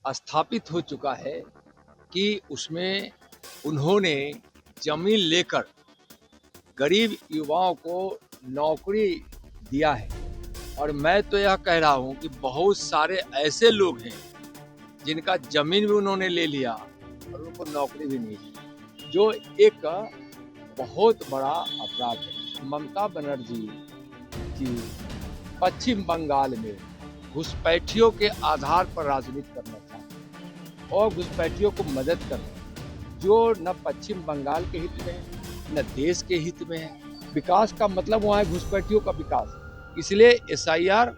स्थापित हो चुका है कि उसमें उन्होंने जमीन लेकर गरीब युवाओं को नौकरी दिया है। और मैं तो यह कह रहा हूं कि बहुत सारे ऐसे लोग हैं जिनका जमीन भी उन्होंने ले लिया और उनको नौकरी भी नहीं दी, जो एक बहुत बड़ा अपराध है। ममता बनर्जी जी पश्चिम बंगाल में घुसपैठियों के आधार पर राजनीति करना चाहते हैं और घुसपैठियों को मदद कर रहे हैं, जो न पश्चिम बंगाल के हित में है न देश के हित में है। विकास का मतलब वहाँ है घुसपैठियों का विकास। इसलिए एसआईआर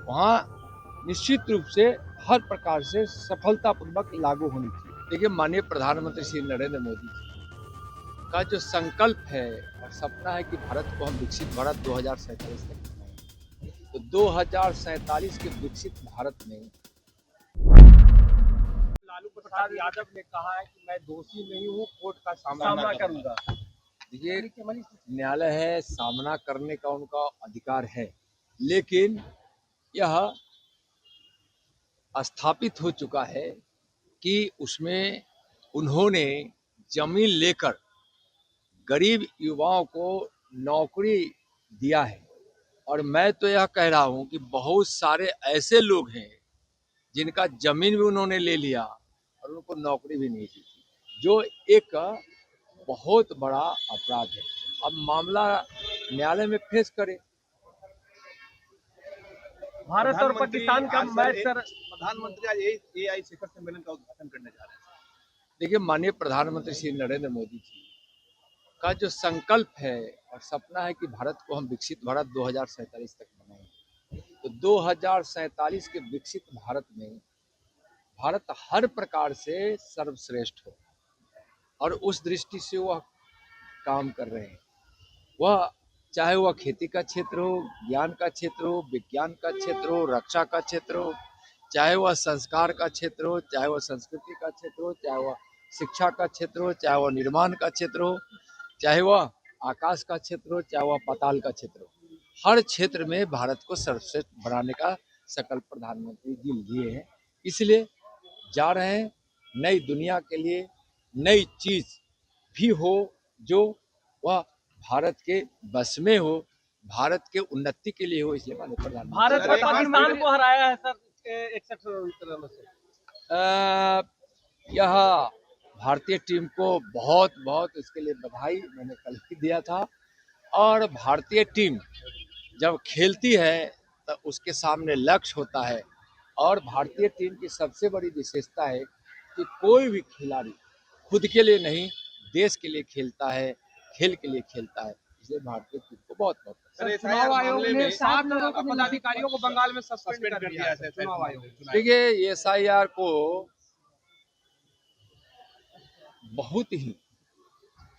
वहाँ निश्चित रूप से हर प्रकार से सफलतापूर्वक लागू होनी चाहिए। देखिए, माननीय प्रधानमंत्री श्री नरेंद्र मोदी जी का जो संकल्प है और सपना है कि भारत को हम विकसित भारत 2047 तक बनाएं, तो 2047 के विकसित भारत में लालू प्रसाद यादव ने कहा है कि मैं दोषी नहीं हूँ, कोर्ट का सामना करूंगा। देखिए, न्यायालय है, सामना करने का उनका अधिकार है, लेकिन यह स्थापित हो चुका है कि उसमें उन्होंने जमीन लेकर गरीब युवाओं को नौकरी दिया है। और मैं तो यह कह रहा हूं कि बहुत सारे ऐसे लोग हैं जिनका जमीन भी उन्होंने ले लिया और उनको नौकरी भी नहीं दी, जो एक बहुत बड़ा अपराध है। अब मामला न्यायालय में फेस करे। भारत और पाकिस्तान का मैच सर, प्रधानमंत्री आज एआई शिखर सम्मेलन का उद्घाटन करने जा रहे हैं। देखिए, माननीय प्रधानमंत्री श्री नरेंद्र मोदी जी का जो संकल्प है और सपना है कि भारत को हम विकसित भारत 2047 तक बनाएं, तो 2047 के विकसित भारत में भारत हर प्रकार से सर्वश्रेष्ठ हो, और उस दृष्टि से वह काम कर रहे हैं। वह चाहे वह खेती का क्षेत्र हो, ज्ञान का क्षेत्र हो, विज्ञान का क्षेत्र हो, रक्षा का क्षेत्र हो, चाहे वह संस्कार का क्षेत्र हो, चाहे वह संस्कृति का क्षेत्र हो, चाहे वह शिक्षा का क्षेत्र हो, चाहे वह निर्माण का क्षेत्र हो, चाहे वह आकाश का क्षेत्र हो, चाहे वह पाताल का क्षेत्र हो, हर क्षेत्र में भारत को सर्वश्रेष्ठ बनाने का संकल्प प्रधानमंत्री जी लिए हैं। इसलिए जा रहे हैं, नई दुनिया के लिए नई चीज भी हो जो वह भारत के बस में हो, भारत के उन्नति के लिए हो, इसलिए माननीय प्रधानमंत्री भारत ने पाकिस्तान को हराया है सर 61 रनों से। यह भारतीय टीम को बहुत बहुत इसके लिए बधाई मैंने कल ही दिया था। और भारतीय टीम जब खेलती है तो उसके सामने लक्ष्य होता है, और भारतीय टीम की सबसे बड़ी विशेषता है कि कोई भी खिलाड़ी खुद के लिए नहीं, देश के लिए खेलता है, खेल के लिए खेलता है। इसलिए भारतीय टीम को बहुत बहुत चुनाव आयोग ने 7 पदाधिकारियों को बंगाल में सस्पेंड कर दिया है। चुनाव आयोग देखिए, एसआईआर को बहुत ही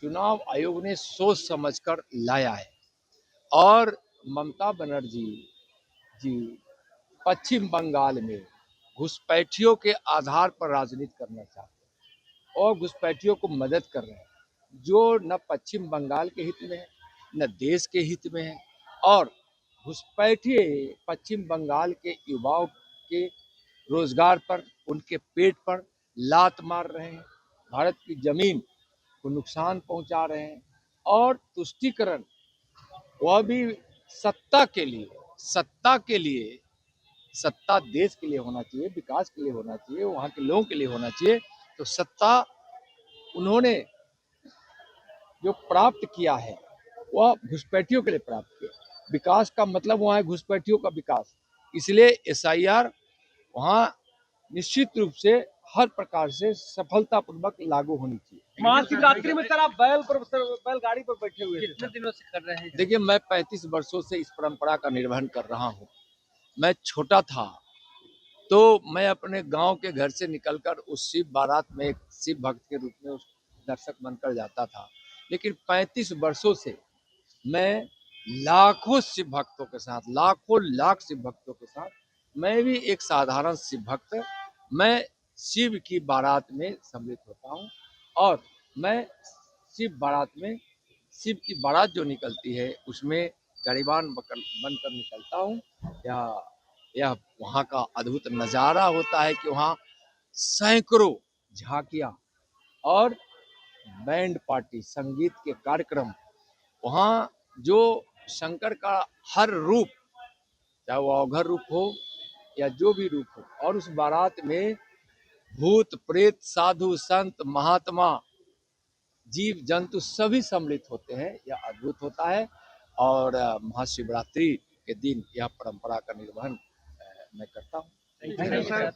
चुनाव आयोग ने सोच समझकर लाया है, और ममता बनर्जी जी पश्चिम बंगाल में घुसपैठियों के आधार पर राजनीति करना चाहते हैं और घुसपैठियों को मदद कर रहे हैं, जो न पश्चिम बंगाल के हित में है न देश के हित में है। और घुसपैठिए पश्चिम बंगाल के युवाओं के रोजगार पर, उनके पेट पर लात मार रहे हैं, भारत की जमीन को नुकसान पहुंचा रहे हैं। और तुष्टीकरण वह भी सत्ता के लिए, सत्ता देश के लिए होना चाहिए, विकास के लिए होना चाहिए, वहाँ के लोगों के लिए होना चाहिए। तो सत्ता उन्होंने जो प्राप्त किया है वह घुसपैठियों के लिए प्राप्त किया। विकास का मतलब वहाँ है घुसपैठियों का विकास। इसलिए एसआईआर वहाँ निश्चित रूप से हर प्रकार से सफलतापूर्वक लागू होनी चाहिए। महाशिवरात्रि में सर आप बैलगाड़ी पर बैठे हुए कितने दिनों से कर रहे हैं? देखिए, मैं 35 वर्षों से इस परंपरा का निर्वहन कर रहा हूँ। मैं छोटा था तो मैं अपने गांव के घर से निकलकर उस शिव बारात में एक शिव भक्त के रूप में उस दर्शक बनकर जाता था। लेकिन 35 वर्षों से मैं लाखों शिव भक्तों के साथ, लाख शिव भक्तों के साथ, मैं भी एक साधारण शिव भक्त, मैं शिव की बारात में सम्मिलित होता हूँ। और मैं शिव बारात में, शिव की बारात जो निकलती है उसमें गरीबान बनकर निकलता हूँ। यह वहाँ का अद्भुत नज़ारा होता है कि वहाँ सैकड़ों झांकियां और बैंड पार्टी संगीत के कार्यक्रम, वहाँ जो शंकर का हर रूप, चाहे वो अवघर रूप हो या जो भी रूप हो, और उस बारात में भूत प्रेत साधु संत महात्मा जीव जंतु सभी सम्मिलित होते हैं। यह अद्भुत होता है और महाशिवरात्रि के दिन यह परंपरा का निर्वहन मैं करता हूँ। Thank you sir.